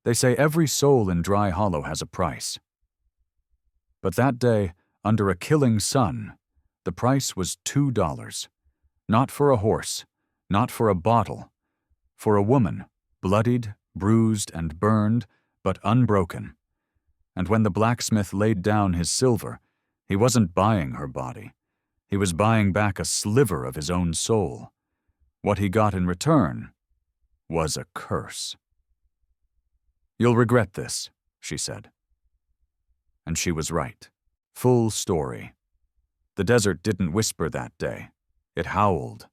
They say every soul in Dry Hollow has a price. But that day, under a killing sun, the price was $2. Not for a horse, not for a bottle, for a woman, bloodied, bruised, and burned, but unbroken. And when the blacksmith laid down his silver, he wasn't buying her body. He was buying back a sliver of his own soul. What he got in return was a curse. "You'll regret this," she said. And she was right. Full story. The desert didn't whisper that day. It howled.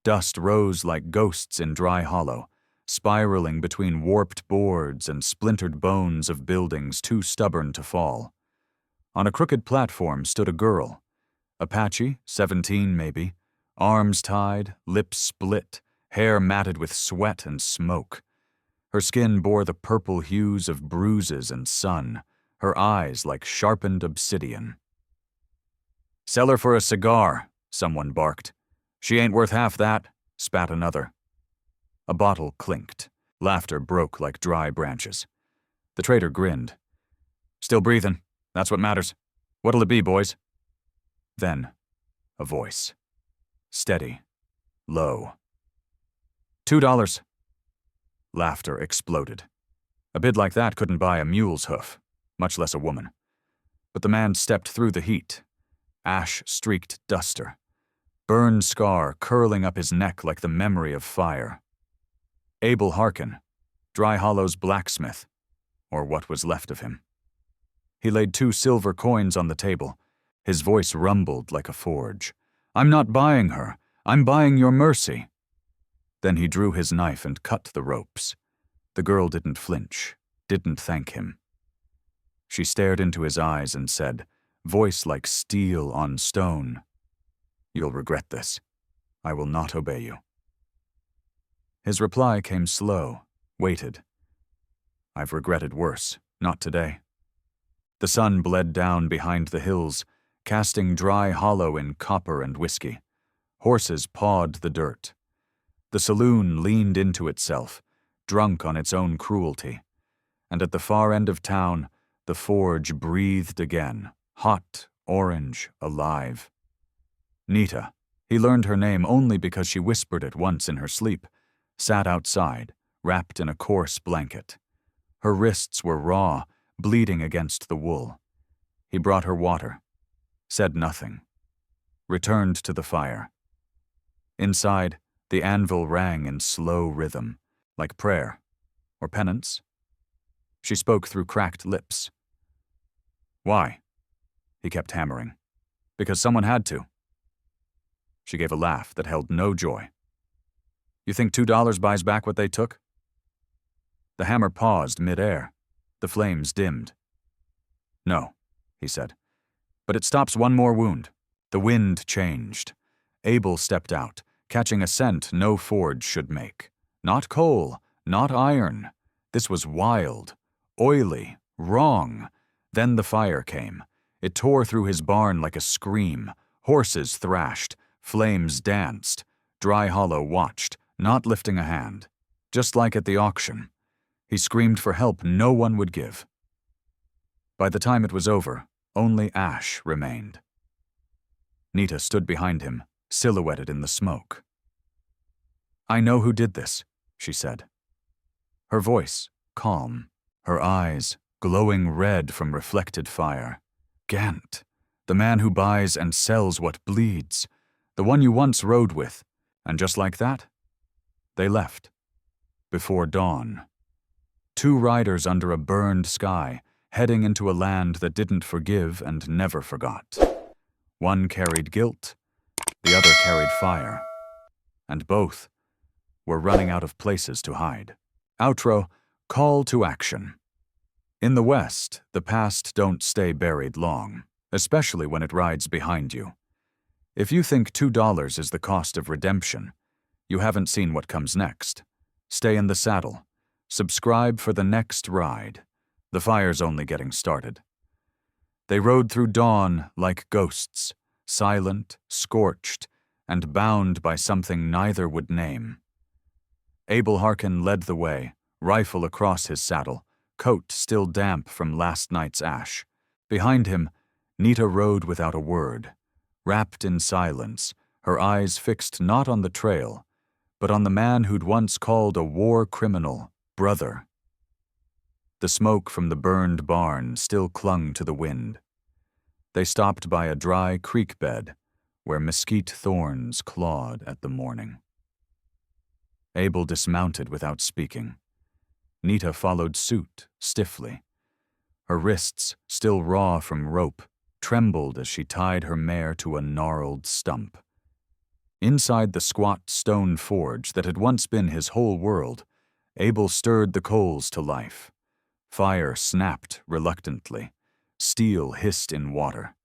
Dust rose like ghosts in Dry Hollow, spiraling between warped boards and splintered bones of buildings too stubborn to fall. On a crooked platform stood a girl. Apache, 17 maybe, arms tied, lips split, hair matted with sweat and smoke. Her skin bore the purple hues of bruises and sun, her eyes like sharpened obsidian. "Sell her for a cigar," someone barked. "She ain't worth half that," spat another. A bottle clinked. Laughter broke like dry branches. The trader grinned. "Still breathing. That's what matters. What'll it be, boys?" Then, a voice. Steady. Low. $2. Laughter exploded. A bid like that couldn't buy a mule's hoof, much less a woman. But the man stepped through the heat. Ash-streaked duster. Burn scar curling up his neck like the memory of fire. Abel Harkin, Dry Hollow's blacksmith, or what was left of him. He laid 2 silver coins on the table. His voice rumbled like a forge. "I'm not buying her. I'm buying your mercy." Then he drew his knife and cut the ropes. The girl didn't flinch, didn't thank him. She stared into his eyes and said, voice like steel on stone, "You'll regret this. I will not obey you." His reply came slow, weighted. "I've regretted worse, not today." The sun bled down behind the hills, casting Dry Hollow in copper and whiskey. Horses pawed the dirt. The saloon leaned into itself, drunk on its own cruelty. And at the far end of town, the forge breathed again, hot, orange, alive. Nita, he learned her name only because she whispered it once in her sleep, sat outside, wrapped in a coarse blanket. Her wrists were raw, bleeding against the wool. He brought her water, said nothing, returned to the fire. Inside, the anvil rang in slow rhythm, like prayer or penance. She spoke through cracked lips. "Why?" He kept hammering. "Because someone had to." She gave a laugh that held no joy. "You think $2 buys back what they took?" The hammer paused mid-air. The flames dimmed. "No," he said. "But it stops one more wound." The wind changed. Abel stepped out, catching a scent no forge should make. Not coal, not iron. This was wild, oily, wrong. Then the fire came. It tore through his barn like a scream. Horses thrashed. Flames danced. Dry Hollow watched, not lifting a hand. Just like at the auction. He screamed for help no one would give. By the time it was over, only ash remained. Nita stood behind him, silhouetted in the smoke. "I know who did this," she said. Her voice, calm, her eyes glowing red from reflected fire. "Gant, the man who buys and sells what bleeds, the one you once rode with, and just like that, they left. Before dawn. 2 riders under a burned sky, heading into a land that didn't forgive and never forgot. One carried guilt, the other carried fire. And both were running out of places to hide." Outro, call to action. In the West, the past don't stay buried long, especially when it rides behind you. If you think $2 is the cost of redemption, you haven't seen what comes next. Stay in the saddle. Subscribe for the next ride. The fire's only getting started. They rode through dawn like ghosts, silent, scorched, and bound by something neither would name. Abel Harkin led the way, rifle across his saddle, coat still damp from last night's ash. Behind him, Nita rode without a word, wrapped in silence, her eyes fixed not on the trail, but on the man who'd once called a war criminal brother. The smoke from the burned barn still clung to the wind. They stopped by a dry creek bed where mesquite thorns clawed at the morning. Abel dismounted without speaking. Nita followed suit, stiffly. Her wrists, still raw from rope, trembled as she tied her mare to a gnarled stump. Inside the squat stone forge that had once been his whole world, Abel stirred the coals to life. Fire snapped reluctantly. Steel hissed in water.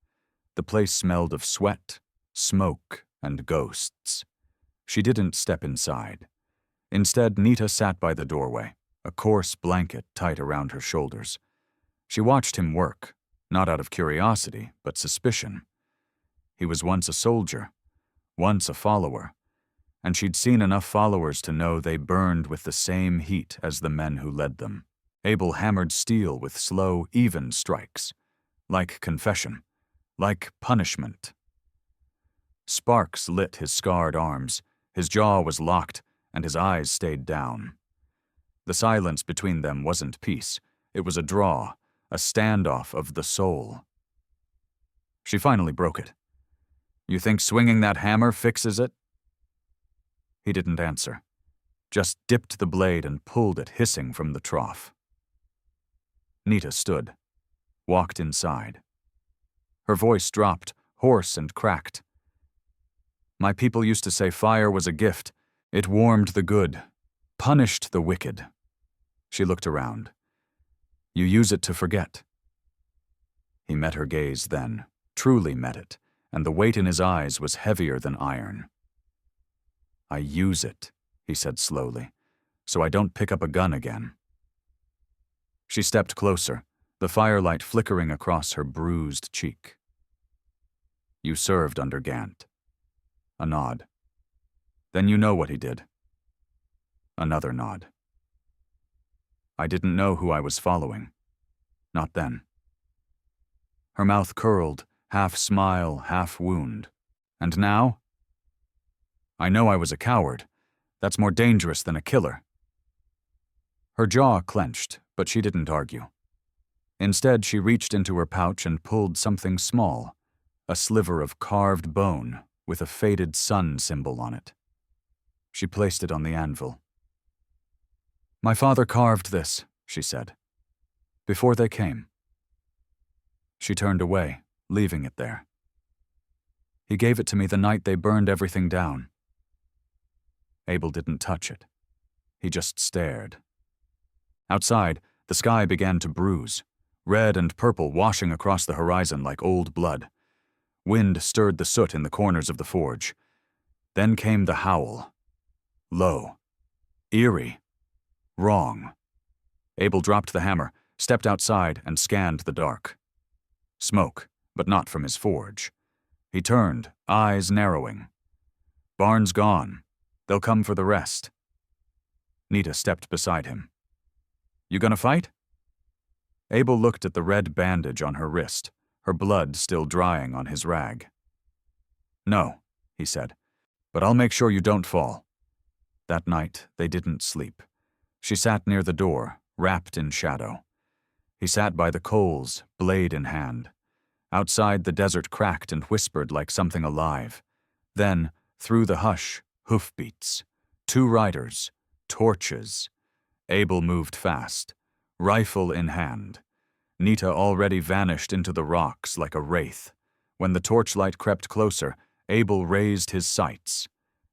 The place smelled of sweat, smoke, and ghosts. She didn't step inside. Instead, Nita sat by the doorway, a coarse blanket tight around her shoulders. She watched him work, not out of curiosity, but suspicion. He was once a soldier, once a follower, and she'd seen enough followers to know they burned with the same heat as the men who led them. Abel hammered steel with slow, even strikes, like confession, like punishment. Sparks lit his scarred arms, his jaw was locked, and his eyes stayed down. The silence between them wasn't peace, it was a draw, a standoff of the soul. She finally broke it. "You think swinging that hammer fixes it?" He didn't answer, just dipped the blade and pulled it hissing from the trough. Nita stood, walked inside. Her voice dropped, hoarse and cracked. "My people used to say fire was a gift. It warmed the good, punished the wicked." She looked around. "You use it to forget." He met her gaze then, truly met it, and the weight in his eyes was heavier than iron. "I use it," he said slowly, "so I don't pick up a gun again." She stepped closer, the firelight flickering across her bruised cheek. "You served under Gant." A nod. "Then you know what he did." Another nod. "I didn't know who I was following. Not then." Her mouth curled, half smile, half wound. "And now?" "I know I was a coward. That's more dangerous than a killer." Her jaw clenched, but she didn't argue. Instead, she reached into her pouch and pulled something small, a sliver of carved bone with a faded sun symbol on it. She placed it on the anvil. "My father carved this," she said, "before they came." She turned away, leaving it there. "He gave it to me the night they burned everything down." Abel didn't touch it. He just stared. Outside, the sky began to bruise, red and purple washing across the horizon like old blood. Wind stirred the soot in the corners of the forge. Then came the howl. Low. Eerie. Wrong. Abel dropped the hammer, stepped outside, and scanned the dark. Smoke, but not from his forge. He turned, eyes narrowing. "Barn's gone. They'll come for the rest." Nita stepped beside him. "You gonna fight?" Abel looked at the red bandage on her wrist, her blood still drying on his rag. "No," he said, "but I'll make sure you don't fall." That night, they didn't sleep. She sat near the door, wrapped in shadow. He sat by the coals, blade in hand. Outside, the desert cracked and whispered like something alive. Then, through the hush, hoofbeats. 2 riders. Torches. Abel moved fast, rifle in hand. Nita already vanished into the rocks like a wraith. When the torchlight crept closer, Abel raised his sights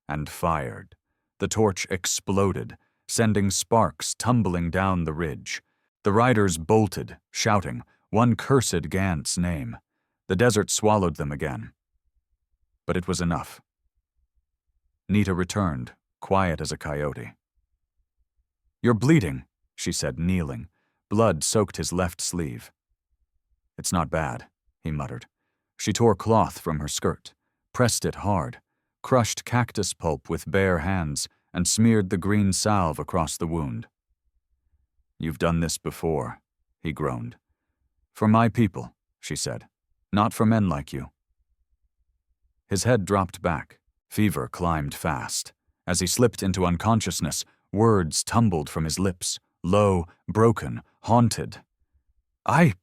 and fired. The torch exploded, sending sparks tumbling down the ridge. The riders bolted, shouting, one cursed Gant's name. The desert swallowed them again. But it was enough. Nita returned, quiet as a coyote. "You're bleeding," she said, kneeling. Blood soaked his left sleeve. "It's not bad," he muttered. She tore cloth from her skirt, pressed it hard, crushed cactus pulp with bare hands, and smeared the green salve across the wound. "You've done this before," he groaned. "For my people," she said, "not for men like you." His head dropped back. Fever climbed fast. As he slipped into unconsciousness, words tumbled from his lips, low, broken, haunted. I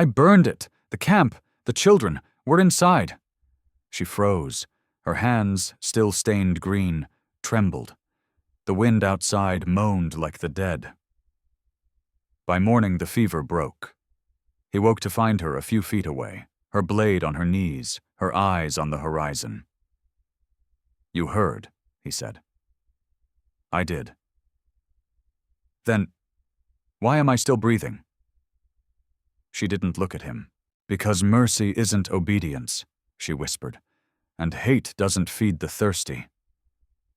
burned it. The camp, the children, we're inside." She froze. Her hands, still stained green, trembled. The wind outside moaned like the dead. By morning, the fever broke. He woke to find her a few feet away, her blade on her knees, her eyes on the horizon. "You heard," he said. "I did." "Then, why am I still breathing?" She didn't look at him. "Because mercy isn't obedience," she whispered, "and hate doesn't feed the thirsty."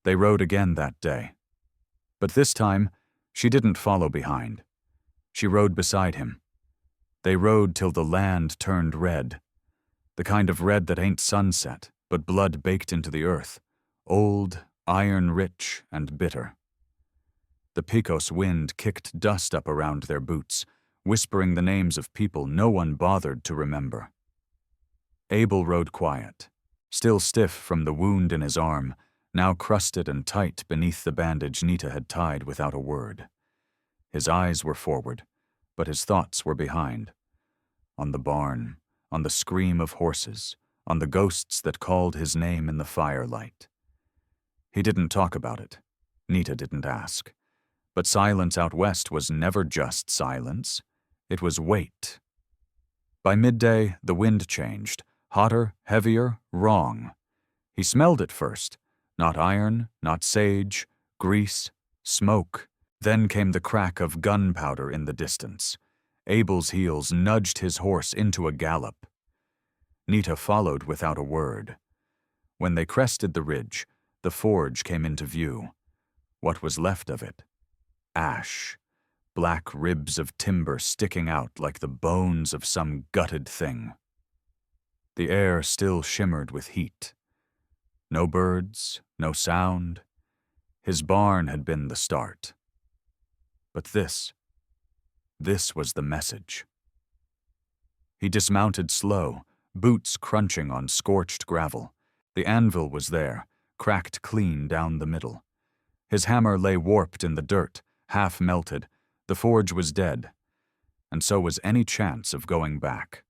They rode again that day. But this time, she didn't follow behind. She rode beside him. They rode till the land turned red. The kind of red that ain't sunset, but blood baked into the earth, old, iron-rich, and bitter. The Pecos wind kicked dust up around their boots, whispering the names of people no one bothered to remember. Abel rode quiet, still stiff from the wound in his arm, now crusted and tight beneath the bandage Nita had tied without a word. His eyes were forward, but his thoughts were behind. On the barn, on the scream of horses, on the ghosts that called his name in the firelight. He didn't talk about it. Nita didn't ask. But silence out west was never just silence. It was weight. By midday, the wind changed. Hotter, heavier, wrong. He smelled it first. Not iron, not sage, grease, smoke. Then came the crack of gunpowder in the distance. Abel's heels nudged his horse into a gallop. Nita followed without a word. When they crested the ridge, the forge came into view. What was left of it? Ash. Black ribs of timber sticking out like the bones of some gutted thing. The air still shimmered with heat. No birds, no sound. His barn had been the start. But this was the message. He dismounted slow, boots crunching on scorched gravel. The anvil was there, cracked clean down the middle. His hammer lay warped in the dirt, half melted. The forge was dead, and so was any chance of going back.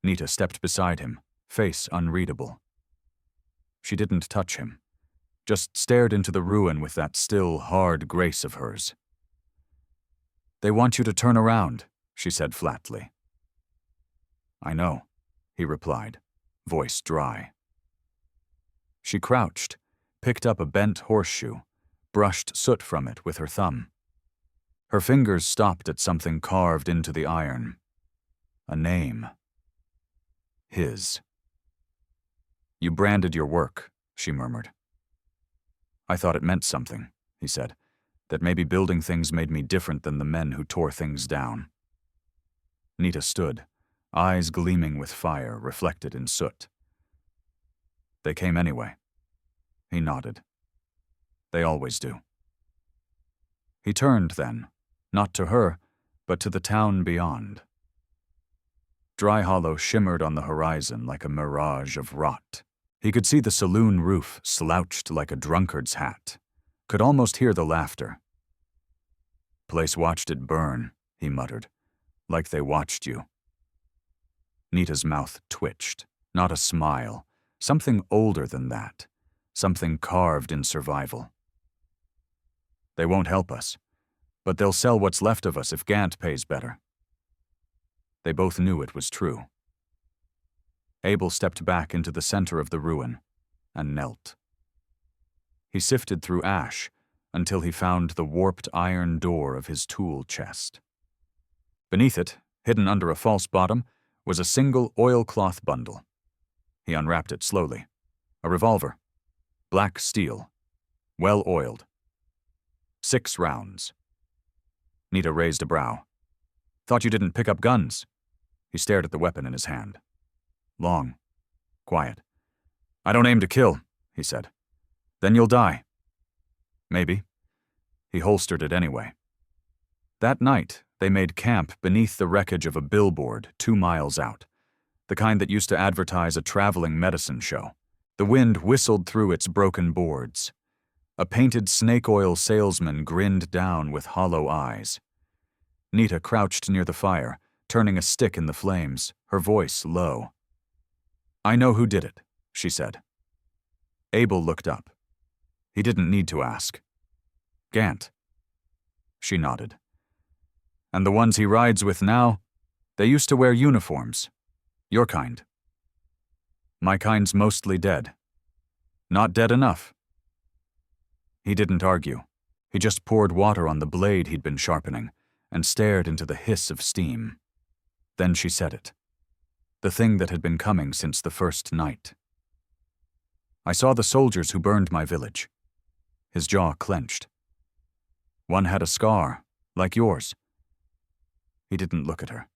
Nita stepped beside him, face unreadable. She didn't touch him, just stared into the ruin with that still, hard grace of hers. "They want you to turn around," she said flatly. "I know," he replied, voice dry. She crouched, picked up a bent horseshoe, brushed soot from it with her thumb. Her fingers stopped at something carved into the iron. A name. His. "You branded your work," she murmured. "I thought it meant something," he said, "that maybe building things made me different than the men who tore things down." Nita stood, eyes gleaming with fire reflected in soot. "They came anyway." He nodded. "They always do." He turned then, not to her, but to the town beyond. Dry Hollow shimmered on the horizon like a mirage of rot. He could see the saloon roof slouched like a drunkard's hat, could almost hear the laughter. "Place watched it burn," he muttered, "like they watched you." Nita's mouth twitched, not a smile, something older than that, something carved in survival. "They won't help us, but they'll sell what's left of us if Gant pays better." They both knew it was true. Abel stepped back into the center of the ruin and knelt. He sifted through ash until he found the warped iron door of his tool chest. Beneath it, hidden under a false bottom, was a single oilcloth bundle. He unwrapped it slowly. A revolver. Black steel. Well oiled. 6 rounds. Nita raised a brow. "Thought you didn't pick up guns." He stared at the weapon in his hand. Long. Quiet. "I don't aim to kill," he said. "Then you'll die." "Maybe." He holstered it anyway. That night, they made camp beneath the wreckage of a billboard 2 miles out, the kind that used to advertise a traveling medicine show. The wind whistled through its broken boards. A painted snake oil salesman grinned down with hollow eyes. Nita crouched near the fire, turning a stick in the flames, her voice low. "I know who did it," she said. Abel looked up. He didn't need to ask. "Gant." She nodded. "And the ones he rides with now? They used to wear uniforms. Your kind." "My kind's mostly dead." "Not dead enough." He didn't argue. He just poured water on the blade he'd been sharpening and stared into the hiss of steam. Then she said it. The thing that had been coming since the first night. "I saw the soldiers who burned my village." His jaw clenched. "One had a scar, like yours." He didn't look at her.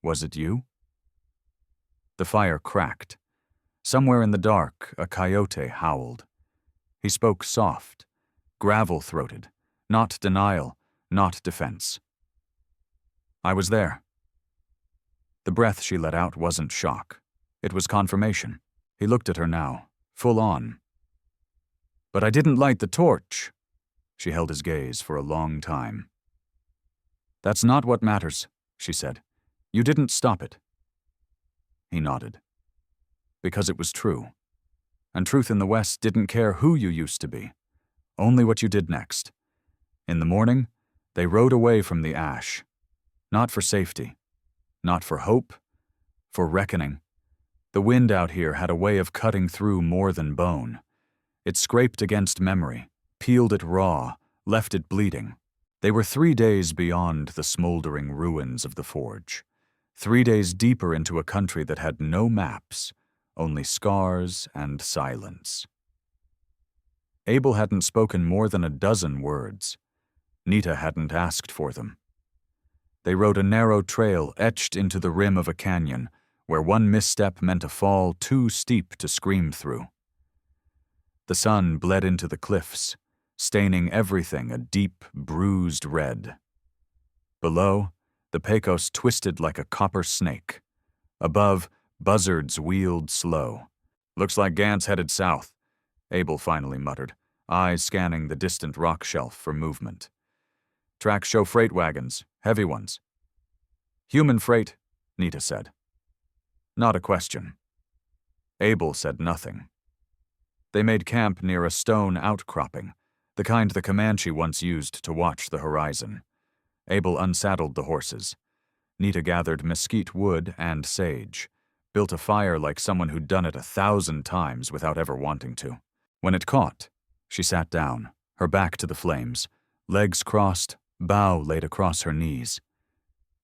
"Was it you?" The fire cracked. Somewhere in the dark, a coyote howled. He spoke soft, gravel-throated, not denial, not defense. "I was there." The breath she let out wasn't shock. It was confirmation. He looked at her now, full on. "But I didn't light the torch." She held his gaze for a long time. "That's not what matters," she said. "You didn't stop it." He nodded. Because it was true. And truth in the West didn't care who you used to be, only what you did next. In the morning, they rode away from the ash. Not for safety. Not for hope. For reckoning. The wind out here had a way of cutting through more than bone. It scraped against memory, peeled it raw, left it bleeding. They were 3 days beyond the smoldering ruins of the forge. 3 days deeper into a country that had no maps, only scars and silence. Abel hadn't spoken more than a dozen words. Nita hadn't asked for them. They rode a narrow trail etched into the rim of a canyon, where one misstep meant a fall too steep to scream through. The sun bled into the cliffs, staining everything a deep, bruised red. Below, the Pecos twisted like a copper snake. Above, buzzards wheeled slow. "Looks like Gant's headed south," Abel finally muttered, eyes scanning the distant rock shelf for movement. "Tracks show freight wagons, heavy ones." "Human freight," Nita said. Not a question. Abel said nothing. They made camp near a stone outcropping, the kind the Comanche once used to watch the horizon. Abel unsaddled the horses. Nita gathered mesquite wood and sage, built a fire like someone who'd done it 1,000 times without ever wanting to. When it caught, she sat down, her back to the flames, legs crossed, bow laid across her knees.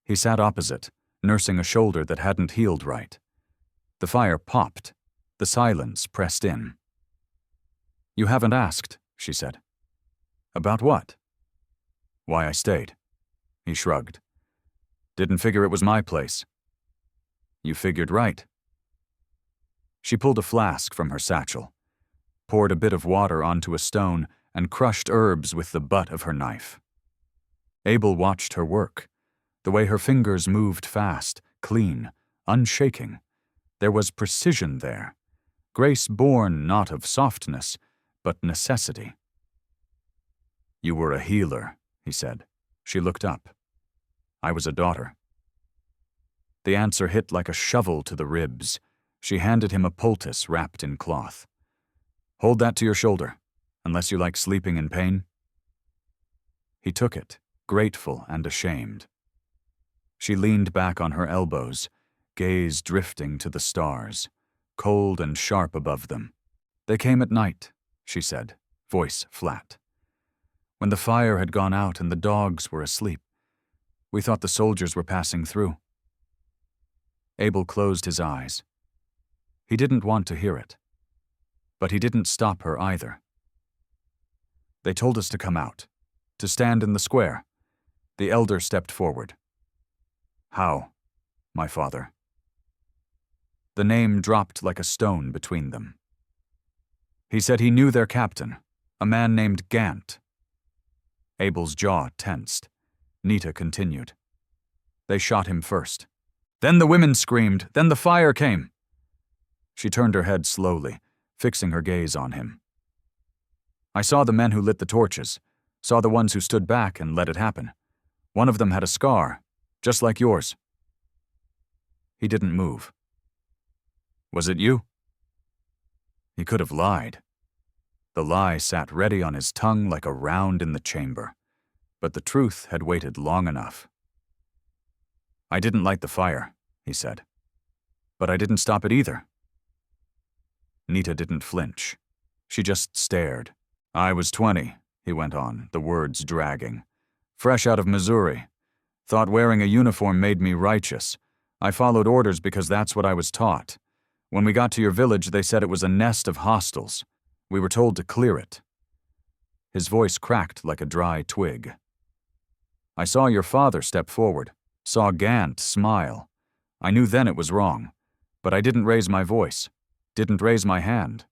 He sat opposite, nursing a shoulder that hadn't healed right. The fire popped. The silence pressed in. "You haven't asked," she said. "About what?" "Why I stayed." He shrugged. "Didn't figure it was my place." "You figured right." She pulled a flask from her satchel, poured a bit of water onto a stone, and crushed herbs with the butt of her knife. Abel watched her work, the way her fingers moved fast, clean, unshaking. There was precision there, grace born not of softness, but necessity. "You were a healer," he said. She looked up. "I was a daughter." The answer hit like a shovel to the ribs. She handed him a poultice wrapped in cloth. "Hold that to your shoulder, unless you like sleeping in pain." He took it, grateful and ashamed. She leaned back on her elbows, gaze drifting to the stars, cold and sharp above them. "They came at night," she said, voice flat. "When the fire had gone out and the dogs were asleep. We thought the soldiers were passing through." Abel closed his eyes. He didn't want to hear it. But he didn't stop her either. "They told us to come out, to stand in the square." The elder stepped forward. "How, my father?" The name dropped like a stone between them. "He said he knew their captain, a man named Gant." Abel's jaw tensed. Nita continued. They shot him first. Then the women screamed, then the fire came. She turned her head slowly, fixing her gaze on him. I saw the men who lit the torches, saw the ones who stood back and let it happen. One of them had a scar, just like yours. He didn't move. Was it you? He could have lied. The lie sat ready on his tongue like a round in the chamber, but the truth had waited long enough. I didn't light the fire, he said. But I didn't stop it either. Nita didn't flinch. She just stared. I was 20, he went on, the words dragging. Fresh out of Missouri. Thought wearing a uniform made me righteous. I followed orders because that's what I was taught. When we got to your village, they said it was a nest of hostiles. We were told to clear it. His voice cracked like a dry twig. I saw your father step forward, saw Gant smile. I knew then it was wrong, but I didn't raise my voice, didn't raise my hand.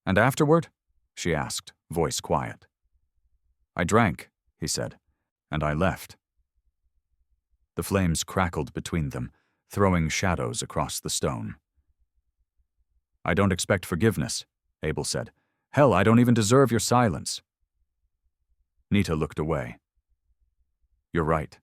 And afterward? She asked, voice quiet. I drank, he said, and I left. The flames crackled between them, throwing shadows across the stone. I don't expect forgiveness, Abel said. Hell, I don't even deserve your silence. Nita looked away. You're right.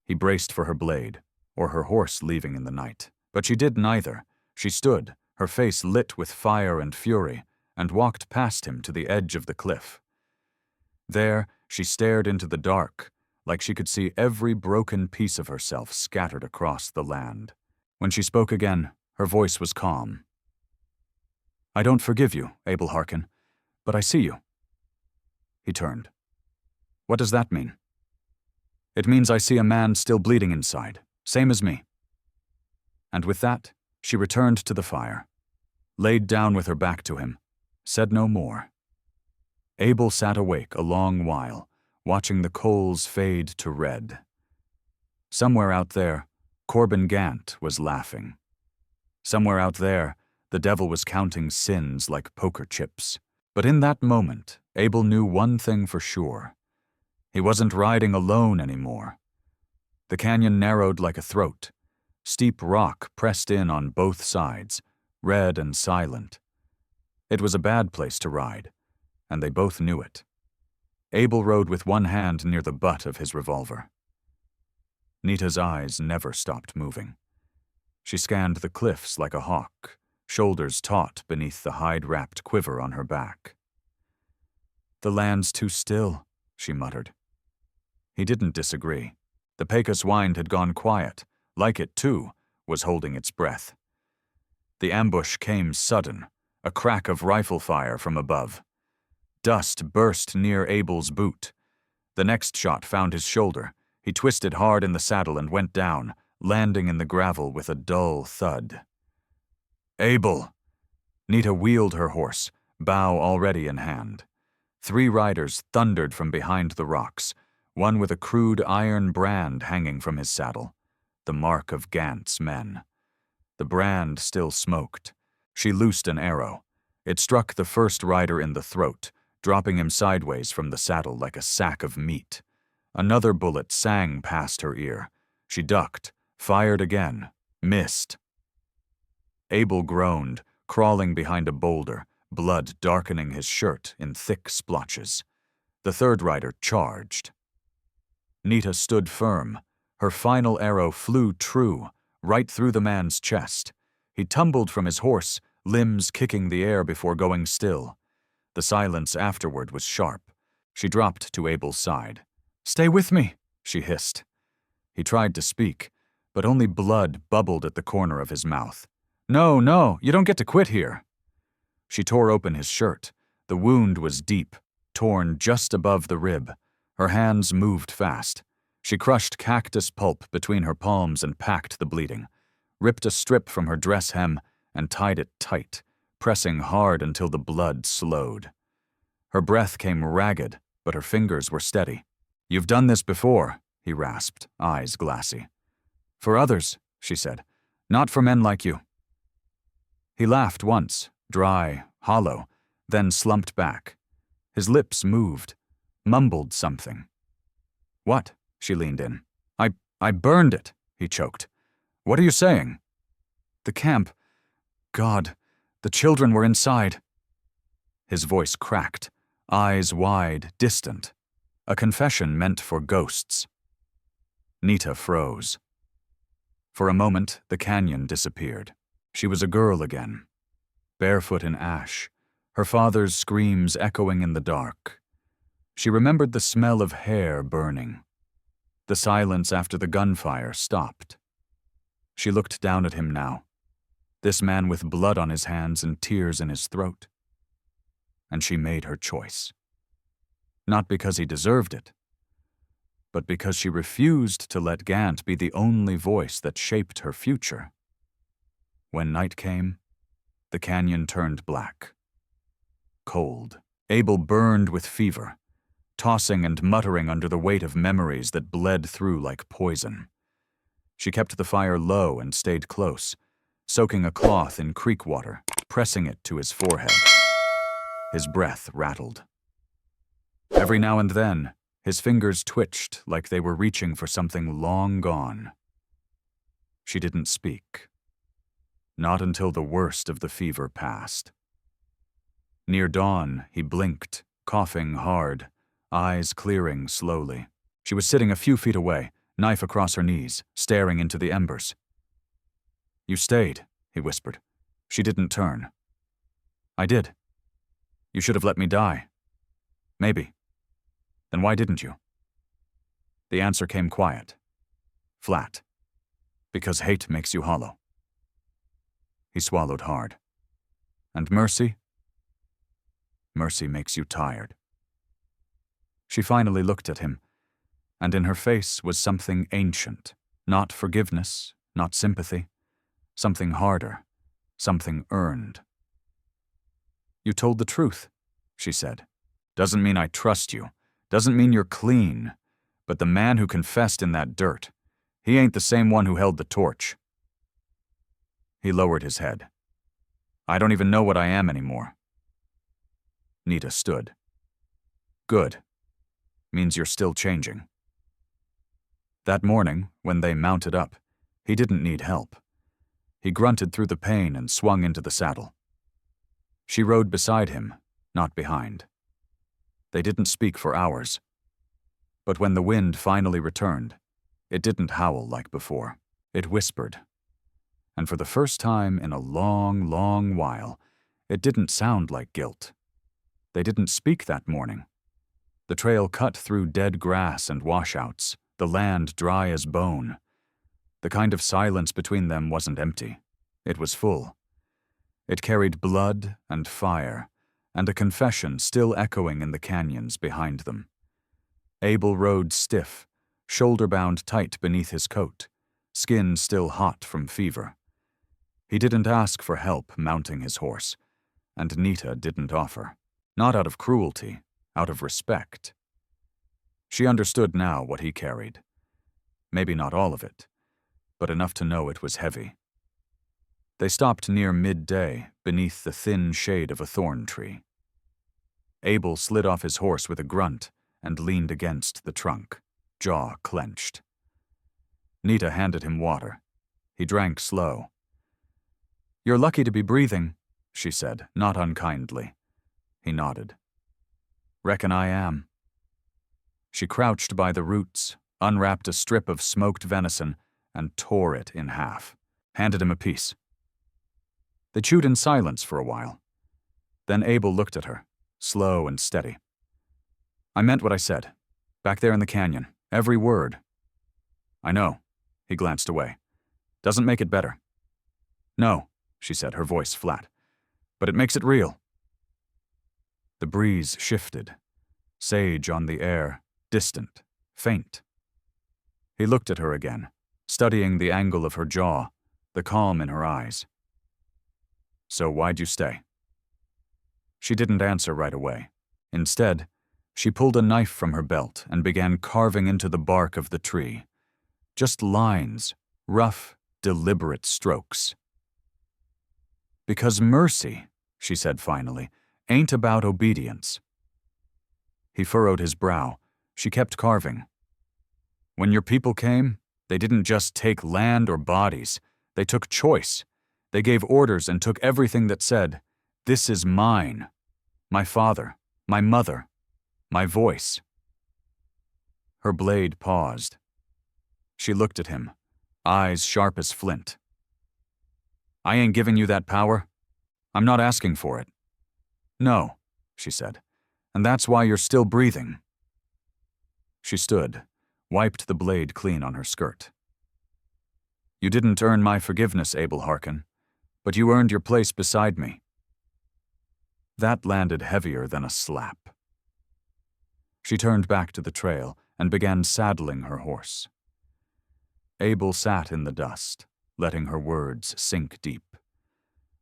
He braced for her blade, or her horse leaving in the night. But she did neither. She stood, her face lit with fire and fury, and walked past him to the edge of the cliff. There, she stared into the dark, like she could see every broken piece of herself scattered across the land. When she spoke again, her voice was calm. I don't forgive you, Abel Harkin, but I see you. He turned. What does that mean? It means I see a man still bleeding inside, same as me. And with that, she returned to the fire, laid down with her back to him, said no more. Abel sat awake a long while, watching the coals fade to red. Somewhere out there, Corbin Gant was laughing. Somewhere out there, the devil was counting sins like poker chips. But in that moment, Abel knew one thing for sure. He wasn't riding alone anymore. The canyon narrowed like a throat. Steep rock pressed in on both sides, red and silent. It was a bad place to ride, and they both knew it. Abel rode with one hand near the butt of his revolver. Nita's eyes never stopped moving. She scanned the cliffs like a hawk, shoulders taut beneath the hide-wrapped quiver on her back. The land's too still, she muttered. He didn't disagree. The Pecos wind had gone quiet, like it, too, was holding its breath. The ambush came sudden, a crack of rifle fire from above. Dust burst near Abel's boot. The next shot found his shoulder. He twisted hard in the saddle and went down, landing in the gravel with a dull thud. Abel! Nita wheeled her horse, bow already in hand. 3 riders thundered from behind the rocks, one with a crude iron brand hanging from his saddle, the mark of Gant's men. The brand still smoked. She loosed an arrow. It struck the first rider in the throat, dropping him sideways from the saddle like a sack of meat. Another bullet sang past her ear. She ducked, fired again, missed. Abel groaned, crawling behind a boulder, blood darkening his shirt in thick splotches. The third rider charged. Nita stood firm. Her final arrow flew true, right through the man's chest. He tumbled from his horse, limbs kicking the air before going still. The silence afterward was sharp. She dropped to Abel's side. "Stay with me," she hissed. He tried to speak, but only blood bubbled at the corner of his mouth. "No, no, you don't get to quit here." She tore open his shirt. The wound was deep, torn just above the rib. Her hands moved fast. She crushed cactus pulp between her palms and packed the bleeding, ripped a strip from her dress hem and tied it tight, pressing hard until the blood slowed. Her breath came ragged, but her fingers were steady. "You've done this before," he rasped, eyes glassy. "For others," she said, "not for men like you." He laughed once, dry, hollow, then slumped back. His lips moved, mumbled something. What? She leaned in. I burned it, he choked. What are you saying? The camp. God, the children were inside. His voice cracked, eyes wide, distant. A confession meant for ghosts. Nita froze. For a moment, the canyon disappeared. She was a girl again, barefoot in ash, her father's screams echoing in the dark. She remembered the smell of hair burning. The silence after the gunfire stopped. She looked down at him now, this man with blood on his hands and tears in his throat. And she made her choice. Not because he deserved it, but because she refused to let Gant be the only voice that shaped her future. When night came, the canyon turned black. Cold. Abel burned with fever, tossing and muttering under the weight of memories that bled through like poison. She kept the fire low and stayed close, soaking a cloth in creek water, pressing it to his forehead. His breath rattled. Every now and then, his fingers twitched like they were reaching for something long gone. She didn't speak. Not until the worst of the fever passed. Near dawn, he blinked, coughing hard, eyes clearing slowly. She was sitting a few feet away, knife across her knees, staring into the embers. You stayed, he whispered. She didn't turn. I did. You should have let me die. Maybe. Then why didn't you? The answer came quiet, flat. Because hate makes you hollow. He swallowed hard. And mercy? Mercy makes you tired. She finally looked at him, and in her face was something ancient, not forgiveness, not sympathy, something harder, something earned. You told the truth, she said. Doesn't mean I trust you, doesn't mean you're clean, but the man who confessed in that dirt, he ain't the same one who held the torch. He lowered his head. I don't even know what I am anymore. Nita stood. Good. Means you're still changing. That morning, when they mounted up, he didn't need help. He grunted through the pain and swung into the saddle. She rode beside him, not behind. They didn't speak for hours. But when the wind finally returned, it didn't howl like before. It whispered. And for the first time in a long, long while, it didn't sound like guilt. They didn't speak that morning. The trail cut through dead grass and washouts, the land dry as bone. The kind of silence between them wasn't empty. It was full. It carried blood and fire, and a confession still echoing in the canyons behind them. Abel rode stiff, shoulder bound tight beneath his coat, skin still hot from fever. He didn't ask for help mounting his horse, and Nita didn't offer. Not out of cruelty, out of respect. She understood now what he carried. Maybe not all of it, but enough to know it was heavy. They stopped near midday, beneath the thin shade of a thorn tree. Abel slid off his horse with a grunt and leaned against the trunk, jaw clenched. Nita handed him water. He drank slow. You're lucky to be breathing, she said, not unkindly. He nodded. Reckon I am. She crouched by the roots, unwrapped a strip of smoked venison, and tore it in half. Handed him a piece. They chewed in silence for a while. Then Abel looked at her, slow and steady. I meant what I said. Back there in the canyon. Every word. I know. He glanced away. Doesn't make it better. No, she said, her voice flat. But it makes it real. The breeze shifted. Sage on the air, distant, faint. He looked at her again, studying the angle of her jaw, the calm in her eyes. So why'd you stay? She didn't answer right away. Instead, she pulled a knife from her belt and began carving into the bark of the tree. Just lines, rough, deliberate strokes. Because mercy, she said finally, ain't about obedience. He furrowed his brow. She kept carving. When your people came, they didn't just take land or bodies. They took choice. They gave orders and took everything that said, 'This is mine. My father, my mother, my voice.'" Her blade paused. She looked at him, eyes sharp as flint. "I ain't giving you that power. I'm not asking for it." "No," she said, "and that's why you're still breathing." She stood, wiped the blade clean on her skirt. "You didn't earn my forgiveness, Abel Harkin, but you earned your place beside me." That landed heavier than a slap. She turned back to the trail and began saddling her horse. Abel sat in the dust, letting her words sink deep.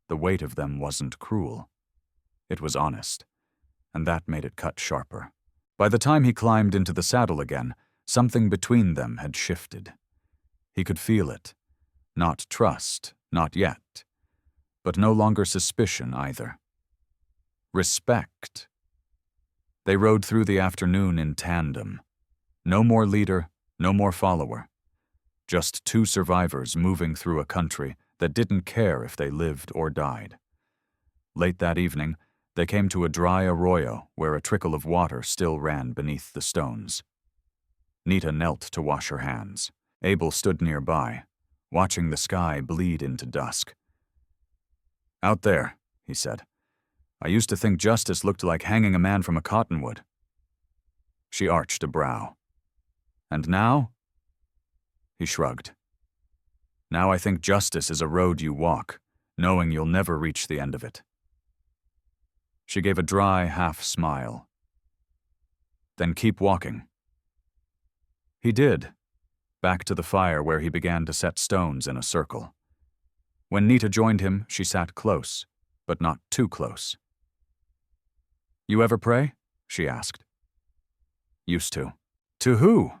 The weight of them wasn't cruel. It was honest, and that made it cut sharper. By the time he climbed into the saddle again, something between them had shifted. He could feel it. Not trust, not yet, but no longer suspicion either. Respect. They rode through the afternoon in tandem. No more leader, no more follower. Just two survivors moving through a country that didn't care if they lived or died. Late that evening, they came to a dry arroyo where a trickle of water still ran beneath the stones. Nita knelt to wash her hands. Abel stood nearby, watching the sky bleed into dusk. "Out there," he said, "I used to think justice looked like hanging a man from a cottonwood." She arched a brow. "And now?" He shrugged. "Now I think justice is a road you walk, knowing you'll never reach the end of it." She gave a dry half-smile. "Then keep walking." He did, back to the fire where he began to set stones in a circle. When Nita joined him, she sat close, but not too close. "You ever pray?" she asked. "Used to." "To who?"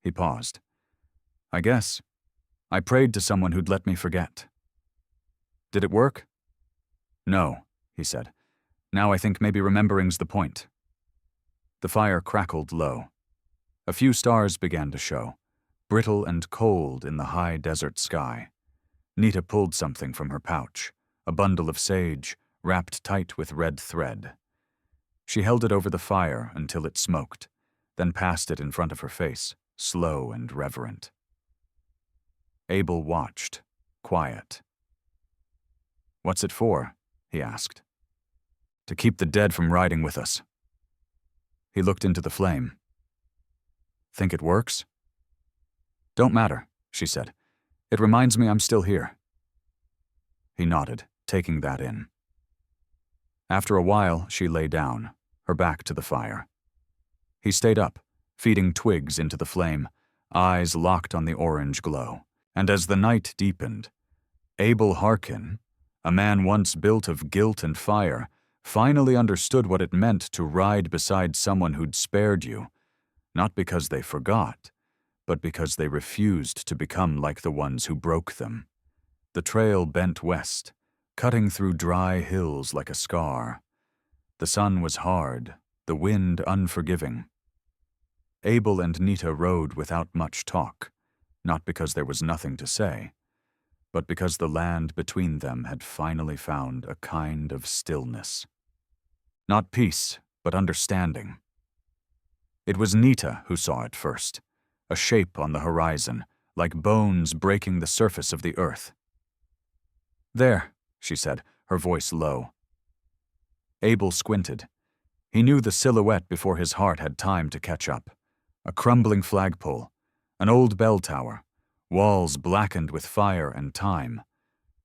He paused. "I guess. I prayed to someone who'd let me forget." "Did it work?" "No," he said. "Now I think maybe remembering's the point." The fire crackled low. A few stars began to show, brittle and cold in the high desert sky. Nita pulled something from her pouch, a bundle of sage, wrapped tight with red thread. She held it over the fire until it smoked, then passed it in front of her face, slow and reverent. Abel watched, quiet. "What's it for?" he asked. "To keep the dead from riding with us." He looked into the flame. "Think it works?" "Don't matter," she said. "It reminds me I'm still here." He nodded, taking that in. After a while, she lay down, her back to the fire. He stayed up, feeding twigs into the flame, eyes locked on the orange glow. And as the night deepened, Abel Harkin, a man once built of guilt and fire, finally understood what it meant to ride beside someone who'd spared you, not because they forgot, but because they refused to become like the ones who broke them. The trail bent west, cutting through dry hills like a scar. The sun was hard, the wind unforgiving. Abel and Nita rode without much talk, not because there was nothing to say, but because the land between them had finally found a kind of stillness. Not peace, but understanding. It was Nita who saw it first, a shape on the horizon, like bones breaking the surface of the earth. "There," she said, her voice low. Abel squinted. He knew the silhouette before his heart had time to catch up. A crumbling flagpole, an old bell tower, walls blackened with fire and time.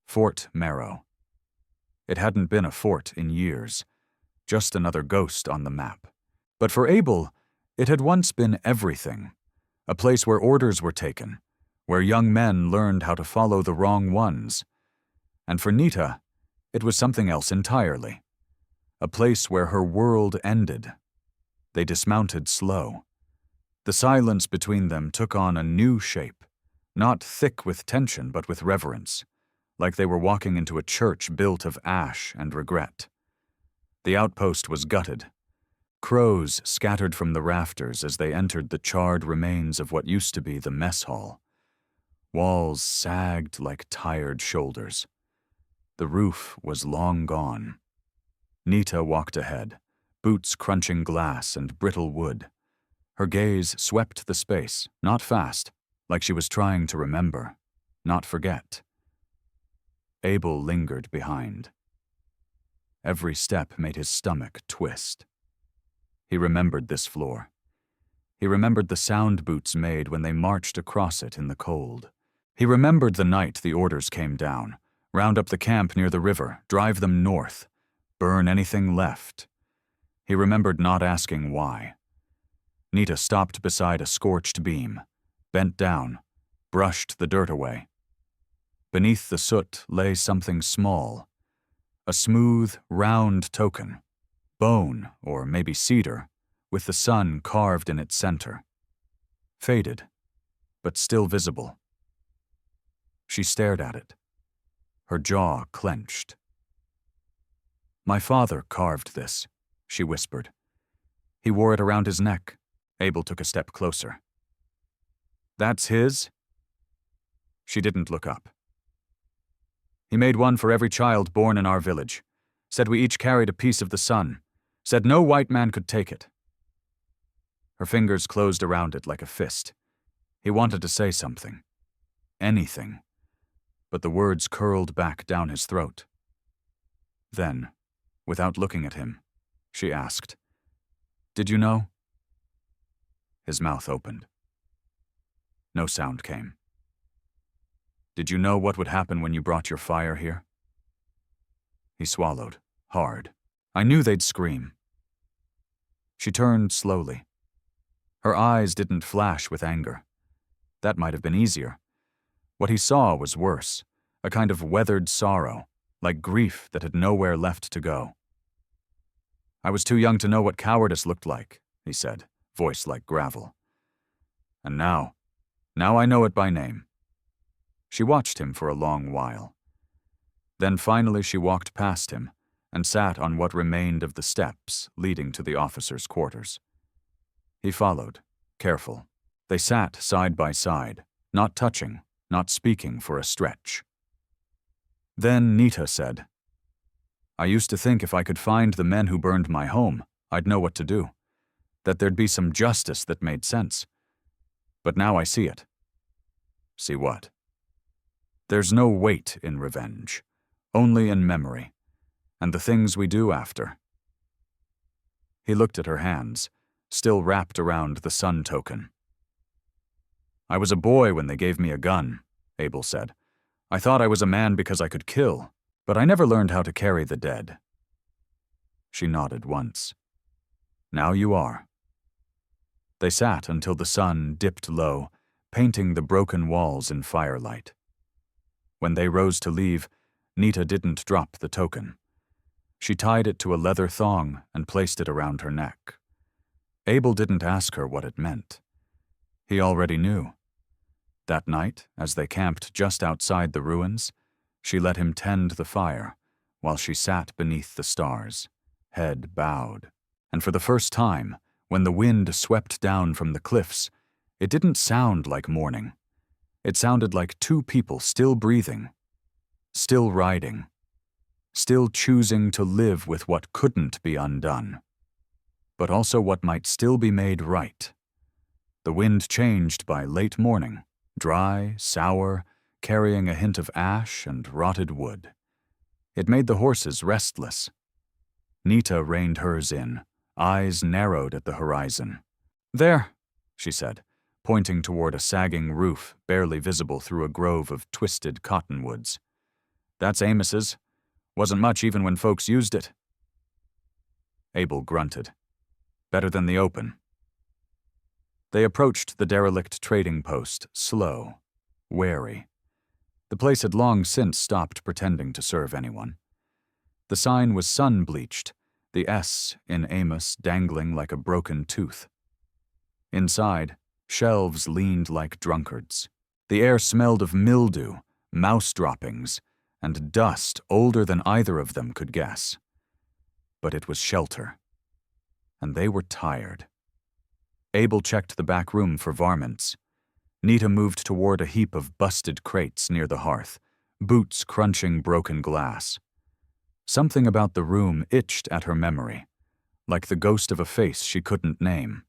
Fort Marrow. It hadn't been a fort in years, just another ghost on the map. But for Abel, it had once been everything. A place where orders were taken, where young men learned how to follow the wrong ones. And for Nita, it was something else entirely. A place where her world ended. They dismounted slow. The silence between them took on a new shape, not thick with tension but with reverence, like they were walking into a church built of ash and regret. The outpost was gutted. Crows scattered from the rafters as they entered the charred remains of what used to be the mess hall. Walls sagged like tired shoulders. The roof was long gone. Nita walked ahead, boots crunching glass and brittle wood. Her gaze swept the space, not fast, like she was trying to remember, not forget. Abel lingered behind. Every step made his stomach twist. He remembered this floor. He remembered the sound boots made when they marched across it in the cold. He remembered the night the orders came down. Round up the camp near the river, drive them north, burn anything left. He remembered not asking why. Nita stopped beside a scorched beam, bent down, brushed the dirt away. Beneath the soot lay something small, a smooth, round token, bone or maybe cedar, with the sun carved in its center. Faded, but still visible. She stared at it. Her jaw clenched. "My father carved this," she whispered. "He wore it around his neck." Abel took a step closer. "That's his?" She didn't look up. "He made one for every child born in our village. Said we each carried a piece of the sun. Said no white man could take it." Her fingers closed around it like a fist. He wanted to say something. Anything. But the words curled back down his throat. Then, without looking at him, she asked, "Did you know?" His mouth opened. No sound came. "Did you know what would happen when you brought your fire here?" He swallowed, hard. "I knew they'd scream." She turned slowly. Her eyes didn't flash with anger. That might have been easier. What he saw was worse, a kind of weathered sorrow, like grief that had nowhere left to go. "I was too young to know what cowardice looked like," he said, voice like gravel. "And now I know it by name." She watched him for a long while. Then finally she walked past him and sat on what remained of the steps leading to the officers' quarters. He followed, careful. They sat side by side, not touching, not speaking for a stretch. Then Nita said, "I used to think if I could find the men who burned my home, I'd know what to do. That there'd be some justice that made sense. But now I see it." "See what?" "There's no weight in revenge, only in memory, and the things we do after." He looked at her hands, still wrapped around the sun token. "I was a boy when they gave me a gun," Abel said. "I thought I was a man because I could kill, but I never learned how to carry the dead." She nodded once. "Now you are." They sat until the sun dipped low, painting the broken walls in firelight. When they rose to leave, Nita didn't drop the token. She tied it to a leather thong and placed it around her neck. Abel didn't ask her what it meant. He already knew. That night, as they camped just outside the ruins, she let him tend the fire while she sat beneath the stars, head bowed. And for the first time, when the wind swept down from the cliffs, it didn't sound like morning. It sounded like two people still breathing, still riding, still choosing to live with what couldn't be undone, but also what might still be made right. The wind changed by late morning, dry, sour, carrying a hint of ash and rotted wood. It made the horses restless. Nita reined hers in, eyes narrowed at the horizon. "There," she said, pointing toward a sagging roof barely visible through a grove of twisted cottonwoods. "That's Amos's. Wasn't much even when folks used it." Abel grunted. "Better than the open." They approached the derelict trading post, slow, wary. The place had long since stopped pretending to serve anyone. The sign was sun-bleached, the S in Amos dangling like a broken tooth. Inside, shelves leaned like drunkards. The air smelled of mildew, mouse droppings, and dust older than either of them could guess. But it was shelter. and they were tired. Abel checked the back room for varmints. Nita moved toward a heap of busted crates near the hearth, boots crunching broken glass. Something about the room itched at her memory, like the ghost of a face she couldn't name.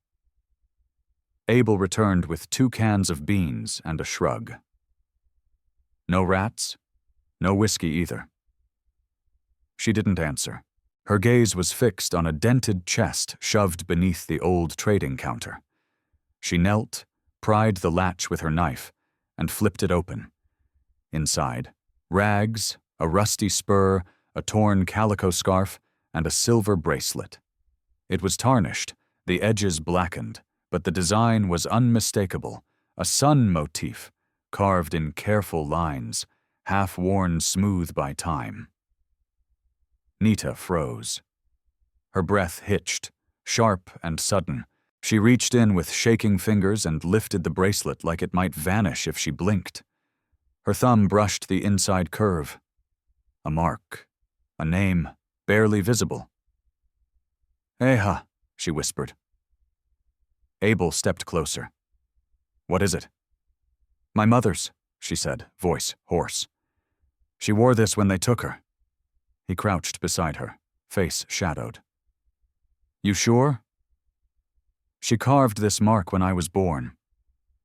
Abel returned with 2 cans of beans and a shrug. No rats? No whiskey either. She didn't answer. Her gaze was fixed on a dented chest shoved beneath the old trading counter. She knelt, pried the latch with her knife, and flipped it open. Inside, rags, a rusty spur, a torn calico scarf, and a silver bracelet. It was tarnished, the edges blackened, but the design was unmistakable, a sun motif, carved in careful lines, half worn smooth by time. Nita froze. Her breath hitched, sharp and sudden. She reached in with shaking fingers and lifted the bracelet like it might vanish if she blinked. Her thumb brushed the inside curve. A mark. A name, barely visible. "Eha," she whispered. Abel stepped closer. "What is it?" "My mother's," she said, voice hoarse. "She wore this when they took her." He crouched beside her, face shadowed. "You sure?" "She carved this mark when I was born.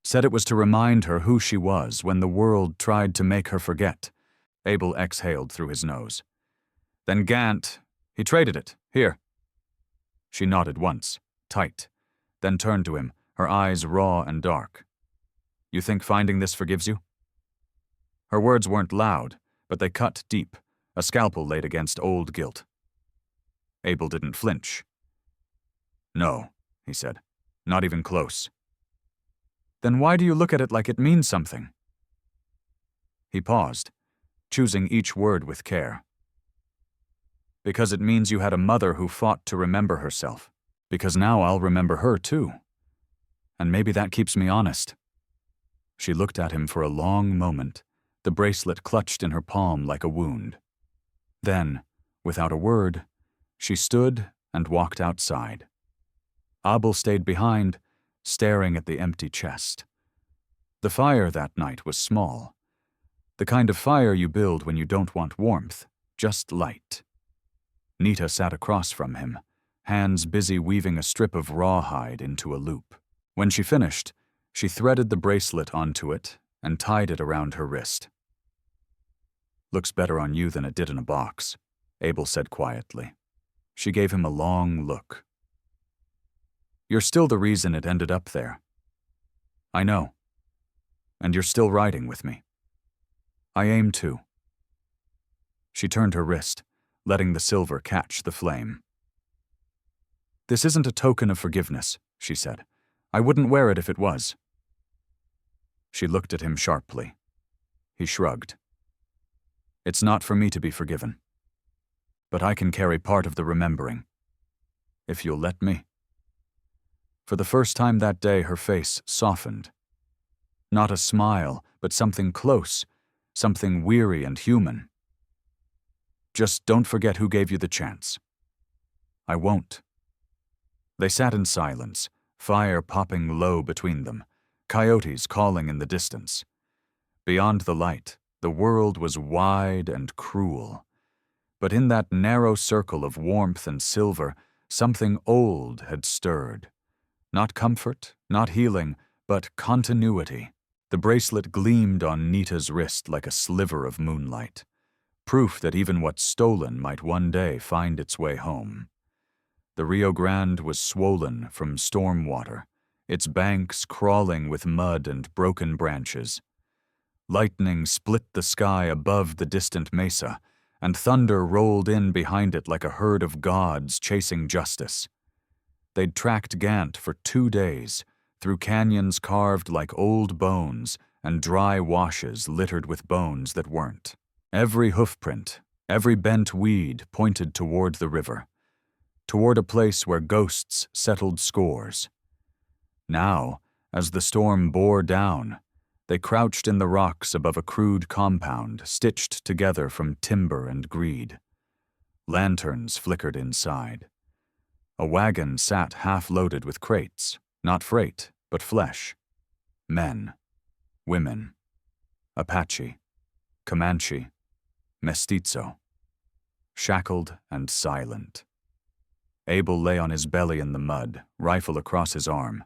Said it was to remind her who she was when the world tried to make her forget." Abel exhaled through his nose. "Then Gant, he traded it. Here." She nodded once, tight, then turned to him, her eyes raw and dark. "You think finding this forgives you?" Her words weren't loud, but they cut deep, a scalpel laid against old guilt. Abel didn't flinch. "No," he said, "not even close." "Then why do you look at it like it means something?" He paused, choosing each word with care. "Because it means you had a mother who fought to remember herself. Because now I'll remember her too. And maybe that keeps me honest." She looked at him for a long moment, the bracelet clutched in her palm like a wound. Then, without a word, she stood and walked outside. Abel stayed behind, staring at the empty chest. The fire that night was small. The kind of fire you build when you don't want warmth, just light. Nita sat across from him, hands busy weaving a strip of rawhide into a loop. When she finished, she threaded the bracelet onto it and tied it around her wrist. "Looks better on you than it did in a box," Abel said quietly. She gave him a long look. "You're still the reason it ended up there." "I know. And you're still riding with me." "I aim to." She turned her wrist, letting the silver catch the flame. "This isn't a token of forgiveness," she said. "I wouldn't wear it if it was." She looked at him sharply. He shrugged. "It's not for me to be forgiven. But I can carry part of the remembering. If you'll let me." For the first time that day, her face softened. Not a smile, but something close, something weary and human. "Just don't forget who gave you the chance." "I won't." They sat in silence, fire popping low between them, coyotes calling in the distance. Beyond the light, the world was wide and cruel. But in that narrow circle of warmth and silver, something old had stirred. Not comfort, not healing, but continuity. The bracelet gleamed on Nita's wrist like a sliver of moonlight, proof that even what's stolen might one day find its way home. The Rio Grande was swollen from storm water, its banks crawling with mud and broken branches. Lightning split the sky above the distant mesa, and thunder rolled in behind it like a herd of gods chasing justice. They'd tracked Gant for 2 days, through canyons carved like old bones and dry washes littered with bones that weren't. Every hoofprint, every bent weed pointed toward the river, toward a place where ghosts settled scores. Now, as the storm bore down, they crouched in the rocks above a crude compound stitched together from timber and greed. Lanterns flickered inside. A wagon sat half-loaded with crates, not freight, but flesh. Men, women, Apache, Comanche, mestizo, shackled and silent. Abel lay on his belly in the mud, rifle across his arm.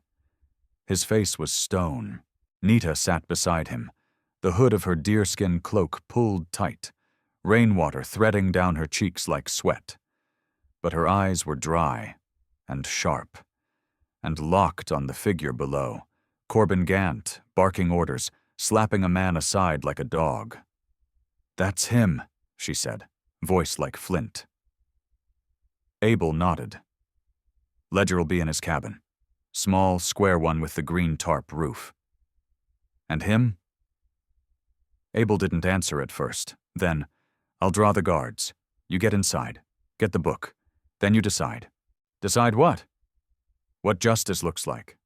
His face was stone. Nita sat beside him, the hood of her deerskin cloak pulled tight, rainwater threading down her cheeks like sweat. But her eyes were dry and sharp, and locked on the figure below, Corbin Gant, barking orders, slapping a man aside like a dog. "That's him," she said, voice like flint. Abel nodded. "Ledger'll be in his cabin. Small, square one with the green tarp roof." "And him?" Abel didn't answer at first. Then, "I'll draw the guards. You get inside. Get the book. Then you decide." "Decide what?" "What justice looks like."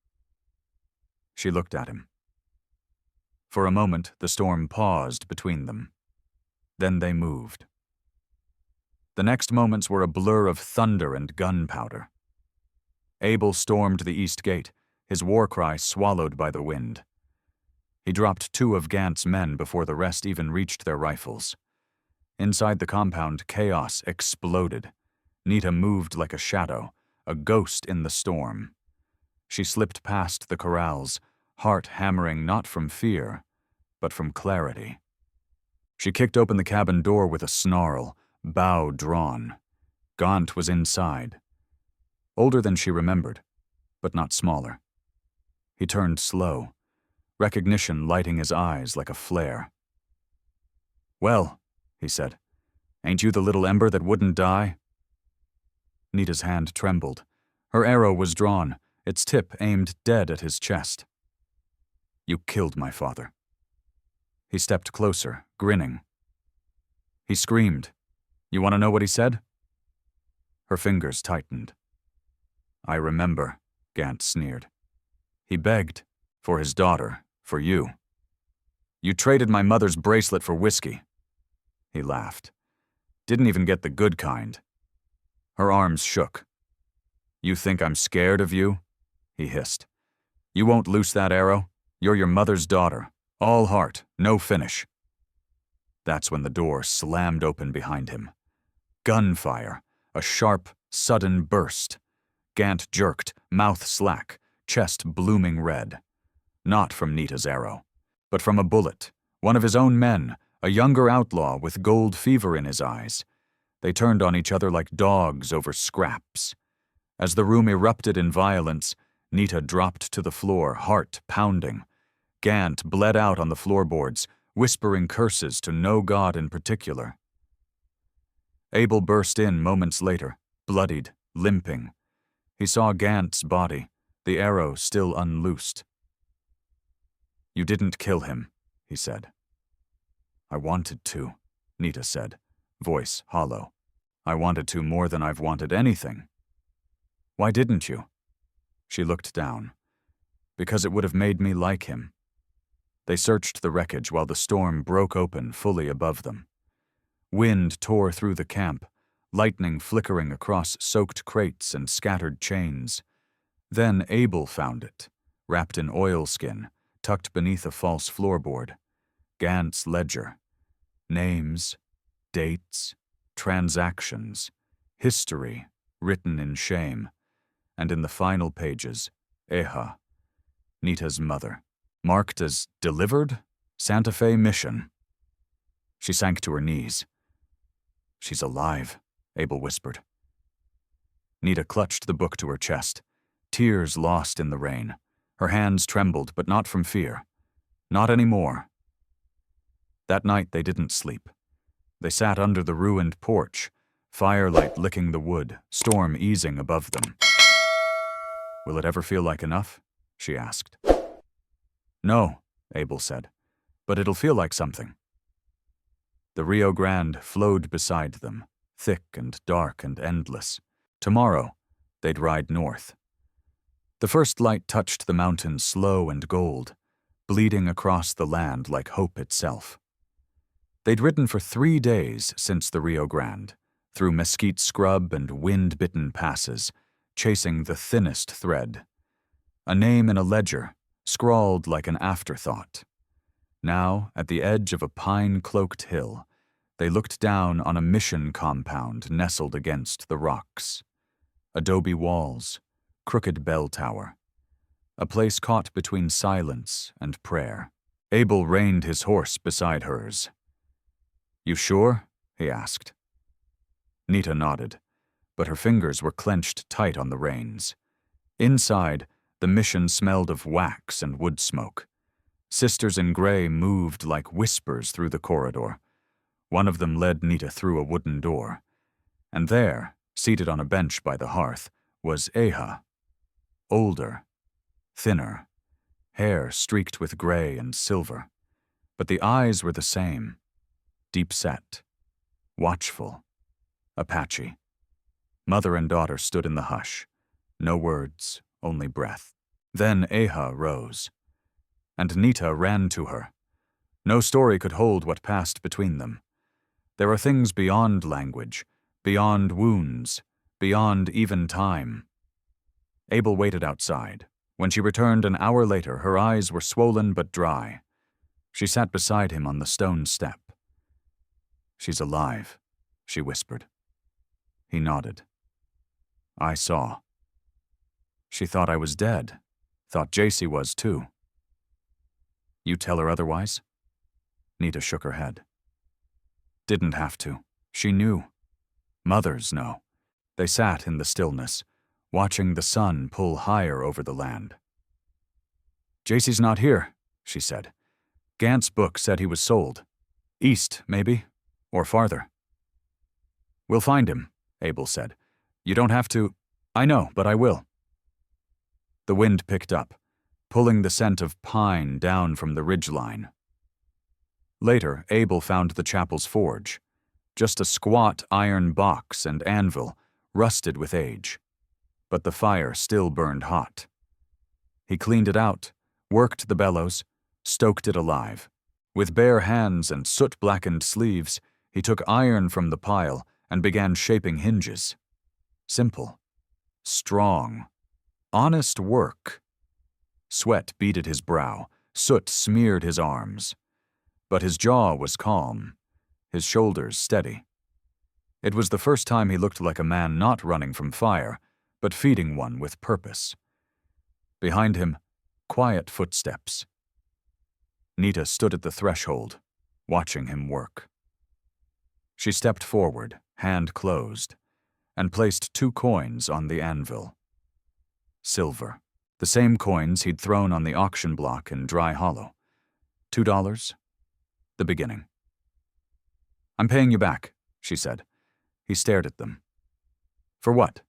She looked at him. For a moment, the storm paused between them. Then they moved. The next moments were a blur of thunder and gunpowder. Abel stormed the east gate, his war cry swallowed by the wind. He dropped 2 of Gant's men before the rest even reached their rifles. Inside the compound, chaos exploded. Nita moved like a shadow, a ghost in the storm. She slipped past the corrals, heart hammering not from fear, but from clarity. She kicked open the cabin door with a snarl, bow drawn. Gant was inside. Older than she remembered, but not smaller. He turned slow, recognition lighting his eyes like a flare. "Well," he said, "ain't you the little ember that wouldn't die?" Nita's hand trembled. Her arrow was drawn, its tip aimed dead at his chest. "You killed my father." He stepped closer, grinning. He screamed. "You want to know what he said?" Her fingers tightened. "I remember," Gant sneered. "He begged. For his daughter. For you. You traded my mother's bracelet for whiskey." He laughed. "Didn't even get the good kind." Her arms shook. "You think I'm scared of you?" he hissed. "You won't loose that arrow? You're your mother's daughter. All heart, no finish." That's when the door slammed open behind him. Gunfire, a sharp, sudden burst. Gant jerked, mouth slack, chest blooming red. Not from Nita's arrow, but from a bullet, one of his own men, a younger outlaw with gold fever in his eyes. They turned on each other like dogs over scraps. As the room erupted in violence, Nita dropped to the floor, heart pounding. Gant bled out on the floorboards, whispering curses to no god in particular. Abel burst in moments later, bloodied, limping. He saw Gant's body, the arrow still unloosed. "You didn't kill him," he said. "I wanted to," Nita said, voice hollow. "I wanted to more than I've wanted anything." "Why didn't you?" She looked down. "Because it would have made me like him." They searched the wreckage while the storm broke open fully above them. Wind tore through the camp, lightning flickering across soaked crates and scattered chains. Then Abel found it, wrapped in oilskin, tucked beneath a false floorboard. Gant's ledger. Names, dates, transactions, history written in shame, and in the final pages, Eha, Nita's mother, marked as delivered, Santa Fe mission. She sank to her knees. "She's alive," Abel whispered. Nita clutched the book to her chest, tears lost in the rain. Her hands trembled, but not from fear. Not anymore. That night they didn't sleep. They sat under the ruined porch, firelight licking the wood, storm easing above them. "Will it ever feel like enough?" she asked. "No," Abel said, "but it'll feel like something." The Rio Grande flowed beside them, thick and dark and endless. Tomorrow, they'd ride north. The first light touched the mountains slow and gold, bleeding across the land like hope itself. They'd ridden for 3 days since the Rio Grande, through mesquite scrub and wind-bitten passes, chasing the thinnest thread. A name in a ledger, scrawled like an afterthought. Now, at the edge of a pine-cloaked hill, they looked down on a mission compound nestled against the rocks. Adobe walls, crooked bell tower. A place caught between silence and prayer. Abel reined his horse beside hers. "You sure?" he asked. Nita nodded, but her fingers were clenched tight on the reins. Inside, the mission smelled of wax and wood smoke. Sisters in gray moved like whispers through the corridor. One of them led Nita through a wooden door. And there, seated on a bench by the hearth, was Eha. Older, thinner, hair streaked with gray and silver. But the eyes were the same, deep-set, watchful, Apache. Mother and daughter stood in the hush. No words, only breath. Then Eha rose, and Nita ran to her. No story could hold what passed between them. There are things beyond language, beyond wounds, beyond even time. Abel waited outside. When she returned an hour later, her eyes were swollen but dry. She sat beside him on the stone step. "She's alive," she whispered. He nodded. "I saw. She thought I was dead. Thought JC was too." "You tell her otherwise?" Nita shook her head. "Didn't have to. She knew. Mothers know." They sat in the stillness, watching the sun pull higher over the land. "JC's not here," she said. "Gant's book said he was sold. East, maybe, or farther." "We'll find him," Abel said. "You don't have to—" "I know, but I will." The wind picked up, pulling the scent of pine down from the ridgeline. Later, Abel found the chapel's forge, just a squat iron box and anvil, rusted with age. But the fire still burned hot. He cleaned it out, worked the bellows, stoked it alive. With bare hands and soot-blackened sleeves, he took iron from the pile and began shaping hinges. Simple, strong, honest work. Sweat beaded his brow, soot smeared his arms. But his jaw was calm, his shoulders steady. It was the first time he looked like a man not running from fire, but feeding one with purpose. Behind him, quiet footsteps. Nita stood at the threshold, watching him work. She stepped forward, hand closed, and placed 2 coins on the anvil. Silver, the same coins he'd thrown on the auction block in Dry Hollow. $2, the beginning. "I'm paying you back," she said. He stared at them. "For what?"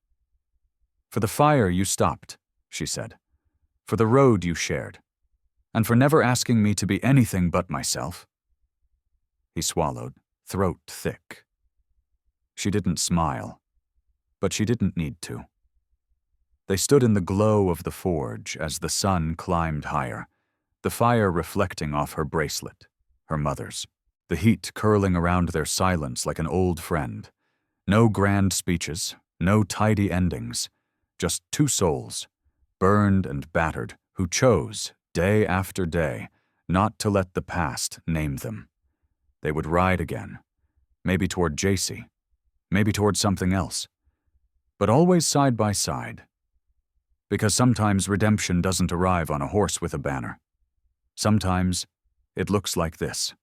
"For the fire you stopped," she said. "For the road you shared. And for never asking me to be anything but myself." He swallowed, throat thick. She didn't smile, but she didn't need to. They stood in the glow of the forge as the sun climbed higher, the fire reflecting off her bracelet, her mother's, the heat curling around their silence like an old friend. No grand speeches, no tidy endings, just 2 souls, burned and battered, who chose, day after day, not to let the past name them. They would ride again, maybe toward JC, maybe toward something else, but always side by side. Because sometimes redemption doesn't arrive on a horse with a banner. Sometimes it looks like this.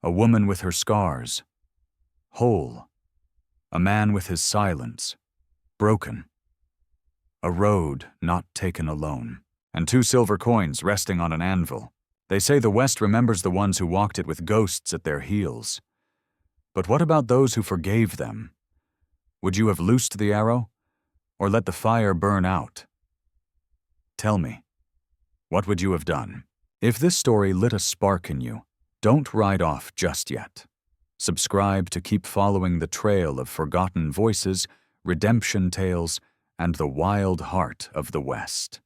A woman with her scars, whole. A man with his silence, broken. A road not taken alone, and 2 silver coins resting on an anvil. They say the West remembers the ones who walked it with ghosts at their heels. But what about those who forgave them? Would you have loosed the arrow, or let the fire burn out? Tell me, what would you have done? If this story lit a spark in you, don't ride off just yet. Subscribe to keep following the trail of forgotten voices, redemption tales, and the wild heart of the West.